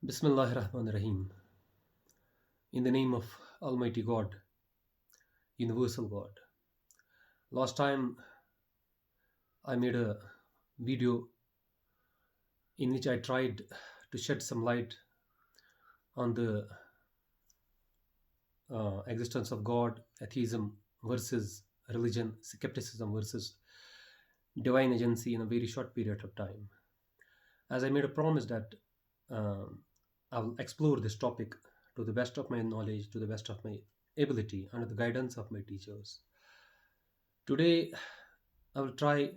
Bismillahir Rahmanir Rahim. In the name of Almighty God, Universal God. Last time I made a video in which I tried to shed some light on the existence of God, atheism versus religion, skepticism versus divine agency in a very short period of time. As I made a promise that um, I will explore this topic to the best of my knowledge, to the best of my ability, under the guidance of my teachers. Today, I will try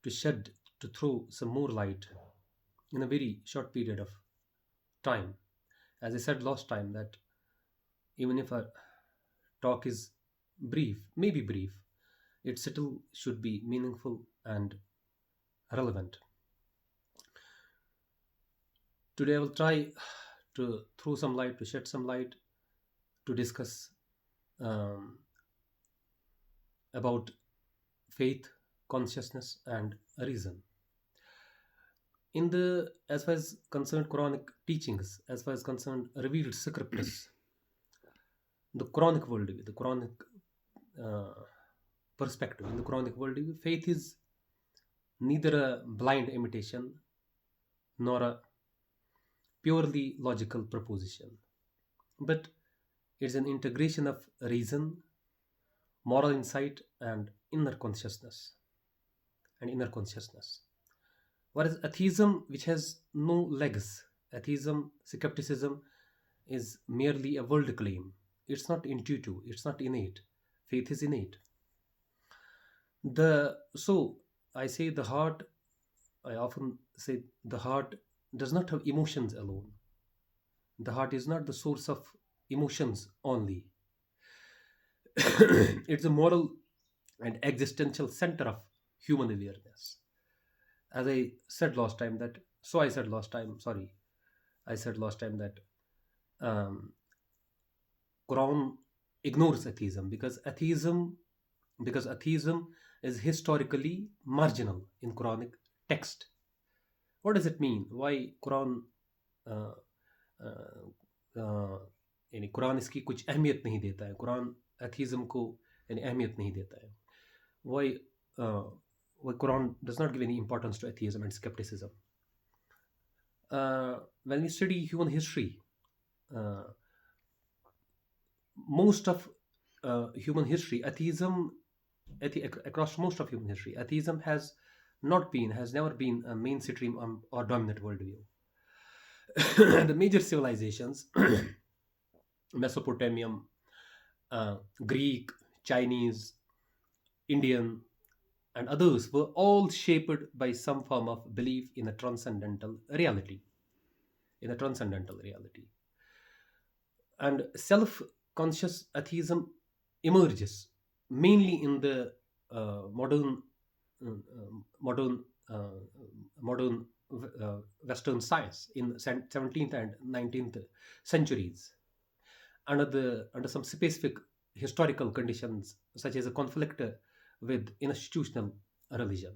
to shed, to throw some more light in a very short period of time. As I said last time, that even if a talk is brief, maybe brief, it still should be meaningful and relevant. Today, I will try to throw some light, to shed some light, to discuss um, about faith, consciousness, and reason. In the as far as concerned Quranic teachings, as far as concerned revealed scriptures, the Quranic worldview, the Quranic uh, perspective, in the Quranic worldview, faith is neither a blind imitation nor a purely logical proposition, but it's an integration of reason, moral insight, and inner consciousness. Whereas atheism, which has no legs, atheism, skepticism, is merely a world claim. It's not intuitive, it's not innate. Faith is innate. I say the heart, I often say the heart does not have emotions alone. The heart is not the source of emotions only. It's a moral and existential center of human awareness. As I said last time that, so I said last time, sorry, I said last time that um, Quran ignores atheism because atheism is historically marginal in Quranic text. What does it mean? Why Quran uh, यानी कुरान इसकी कुछ अहमियत नहीं देता है, Quran atheism को यानी अहमियत नहीं देता है. Why why Quran does not give any importance to atheism and skepticism? When we study human history, uh, most of human history, across most of human history, atheism has never been a mainstream or dominant worldview. The major civilizations, Mesopotamian, Greek, Chinese, Indian, and others, were all shaped by some form of belief in a transcendental reality. In a transcendental reality. And self conscious atheism emerges mainly in the uh, modern, uh, modern Western science in 17th and 19th centuries, under some specific historical conditions, such as a conflict with institutional religion.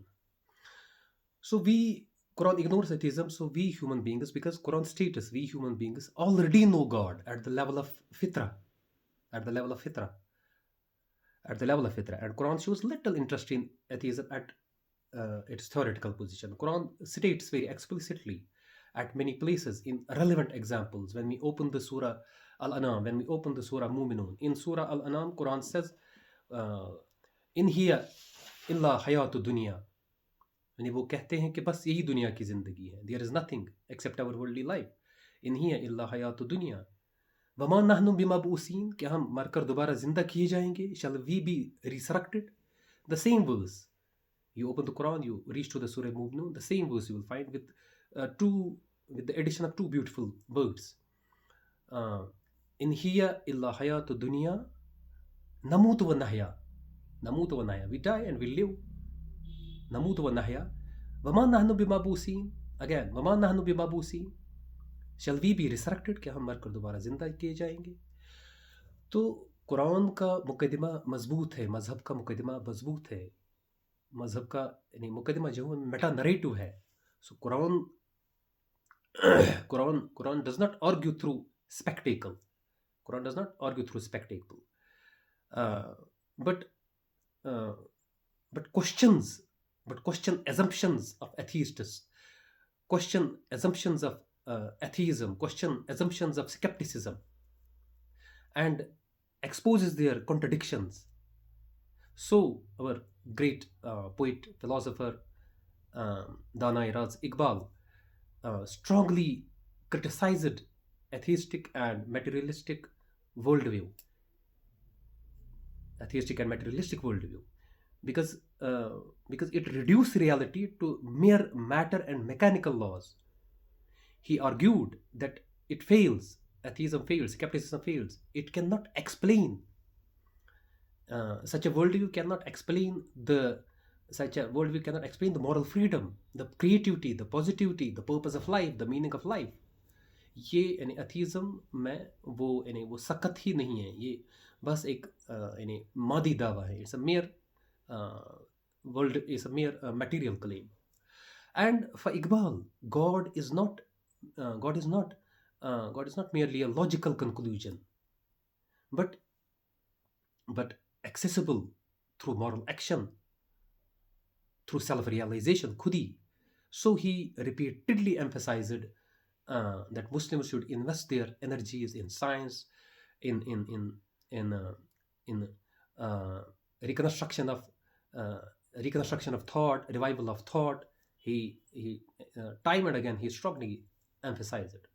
So Quran ignores atheism. So we human beings, because Quran states we human beings already know God at the level of fitra, at the level of fitra, at the level of fitra. And Quran shows little interest in atheism at its theoretical position. Quran states very explicitly at many places in relevant examples. When we open the Surah Al-Anam, when we open the Surah Muminun, in Surah Al-Anam, Quran says, uh, in here illa hayatu dunya, यानी वो कहते हैं कि बस यही दुनिया की ज़िंदगी है, there is nothing except our worldly life, इन हिया इल्ला हयात दुनिया वमा नहनु बिमबऊसीन, कि हम मरकर दोबारा जिंदा किए जाएंगे, shall we be resurrected. The same verse, you open the Quran, you reach to the Surah Mu'minun, the same verse you will find with the addition of two beautiful words. In hiya illa hayatu dunya namutu wa nahya, namutu wa nahya, we die and we live, namutu wa nahya, Verma नहनु बिमबूसीन, again Verma नहनु बिमबूसीन, shell we be resurrected, कि हम मरकर दोबारा जिंदा किए जाएंगे. तो कुरान का मुकदमा मजबूत है, मजहब का मुकदमा मजबूत है, मजहब का यानी मुकदमा जो है मेटा नरेटिव है. सो Quran Quran does not argue through spectacle. Quran does not argue through spectacle, uh, but uh, but questions, but question assumptions of atheists, question assumptions of atheism, question assumptions of skepticism, and exposes their contradictions. So our great poet, philosopher, Dana Iraz Iqbal strongly criticized atheistic and materialistic worldview, atheistic and materialistic worldview, because uh, because it reduced reality to mere matter and mechanical laws. He argued that it fails, atheism fails, skepticism fails. It cannot explain such a worldview cannot explain the such a worldview cannot explain the moral freedom, the creativity, the positivity, the purpose of life, the meaning of life. ये यानी अथीज़म में वो यानी वो सख्त ही नहीं है, ये बस एक यानी मादी दावा है. It's a mayor world is a mere material claim. And for Iqbal, God is not God is not God is not merely a logical conclusion, but accessible through moral action, through self-realization, khudi. So he repeatedly emphasized that Muslims should invest their energies in science, in in in in in uh, reconstruction of uh, reconstruction of thought, revival of thought. He time and again he strongly emphasized it.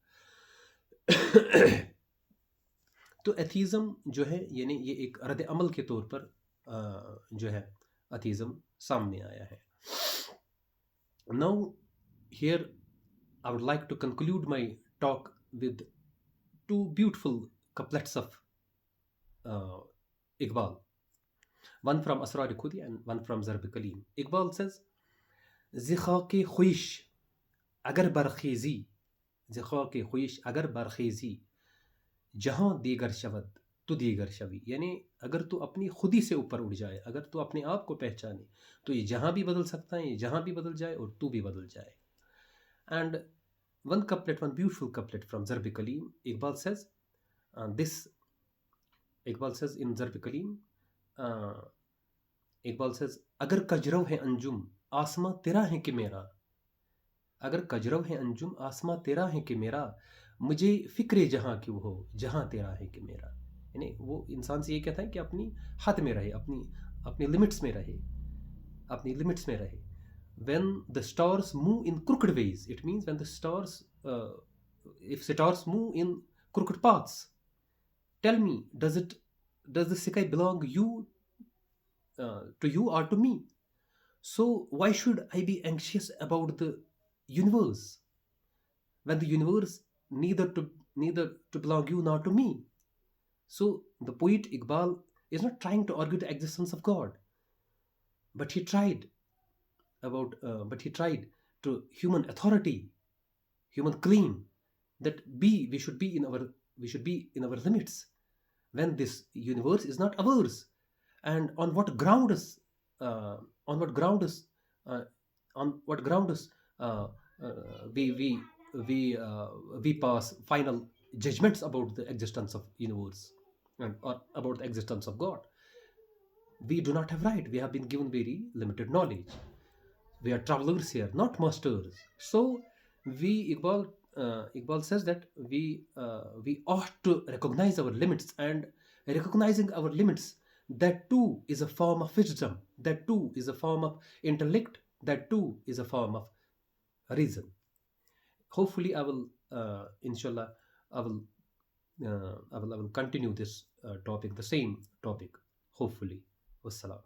तो atheism जो है यानी ये एक रद्द अमल के तौर पर जो है अथीज़म सामने आया है. Now here I would like to conclude my talk with two beautiful couplets of uh, Iqbal, one from Asrar Khudi and one from Zarb Kalim. Iqbal says, Zikha khuish agar barkhizi, Zikha khuish agar barkhizi, जहां दीगर शवद तो दीगर शवी. यानी अगर तू अपनी खुदी से ऊपर उठ जाए, अगर तू अपने आप को पहचाने, तो ये जहां भी बदल सकता है, ये जहां भी बदल जाए और तू भी बदल जाए. And one couplet, one beautiful couplet from Zarb Kalim, Iqbal says, this Iqbal says in Zarb Kalim, uh, Iqbal says, अगर कजरव है अंजुम आसमां तेरा है कि मेरा, अगर कजरव है अंजुम आसमां तेरा है कि मेरा, मुझे फिक्रे जहां क्यों हो जहां तेरा है कि मेरा. यानी वो इंसान से ये कहता है कि अपनी हद में रहे, अपनी अपनी लिमिट्स में रहे, अपनी लिमिट्स में रहे. When the stars move in crooked ways, it means when the stars if stars move in crooked paths, tell me, does the sky belong you to you or to me? So why should I be anxious about the universe when the universe neither to belong you nor to me? So the poet Iqbal is not trying to argue the existence of God, but he tried but he tried to human authority, human claim that we should be in our limits when this universe is not ours. And on what ground is uh, on what ground is uh, on what ground is uh, we we uh, we pass final judgments about the existence of universe and or about the existence of God. We do not have right. We have been given very limited knowledge. We are travelers here, not masters. So Iqbal says that we ought to recognize our limits, and recognizing our limits, that too is a form of wisdom. That too is a form of intellect. That too is a form of reason. Hopefully, I will inshallah I will I will continue this topic, the same topic. Hopefully, wassalam.